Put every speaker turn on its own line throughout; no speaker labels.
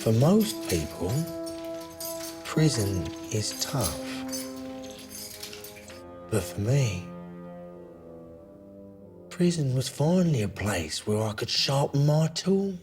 For most people, prison is tough. But for me, prison was finally a place where I could sharpen my tools.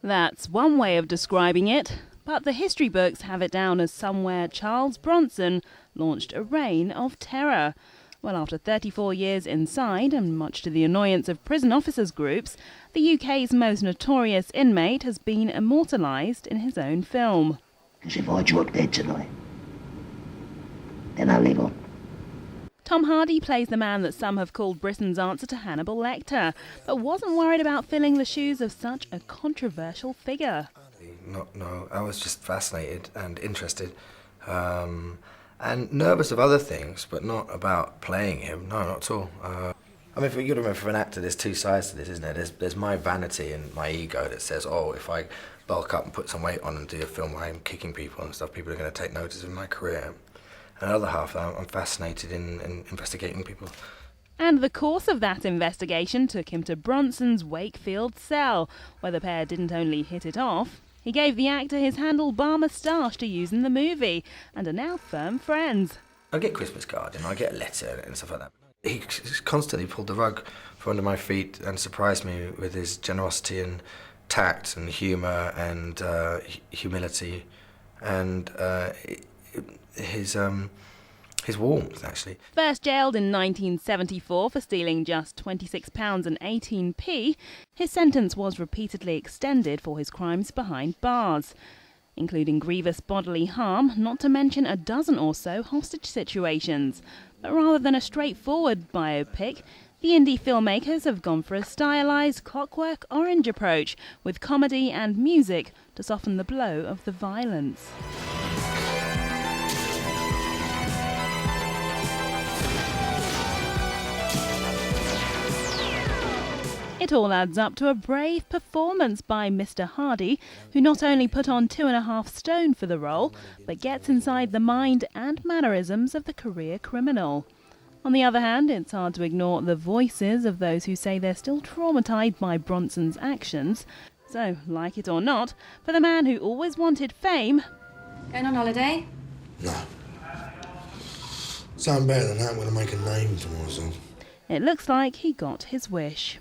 That's one way of describing it, but the history books have it down as somewhere Charles Bronson launched a reign of terror. Well, after 34 years inside, and much to the annoyance of prison officers' groups, the UK's most notorious inmate has been immortalised in his own film.
Because if I drop dead tonight, then I'll live on.
Tom Hardy plays the man that some have called Britain's answer to Hannibal Lecter, but wasn't worried about filling the shoes of such a controversial figure.
No, I was just fascinated and interested. And nervous of other things, but not about playing him. No, not at all. I mean, you got to remember, for an actor, there's two sides to this, isn't there? There's my vanity and my ego that says, oh, if I bulk up and put some weight on and do a film where I'm kicking people and stuff, people are going to take notice of my career. And the other half, I'm fascinated in investigating people.
And the course of that investigation took him to Bronson's Wakefield cell, where the pair didn't only hit it off, he gave the actor his handlebar moustache to use in the movie, and are now firm friends.
I get Christmas cards and I get a letter and stuff like that. He constantly pulled the rug from under my feet and surprised me with his generosity and tact and humour and humility and his warmth, actually.
First jailed in 1974 for stealing just £26 and 18p, his sentence was repeatedly extended for his crimes behind bars, including grievous bodily harm, not to mention a dozen or so hostage situations. But rather than a straightforward biopic, the indie filmmakers have gone for a stylised Clockwork Orange approach, with comedy and music to soften the blow of the violence. It all adds up to a brave performance by Mr. Hardy, who not only put on 2.5 stone for the role, but gets inside the mind and mannerisms of the career criminal. On the other hand, it's hard to ignore the voices of those who say they're still traumatised by Bronson's actions. So, like it or not, for the man who always wanted fame...
Going on holiday?
No. Something better than that, I'm going to make a name for myself.
It looks like he got his wish.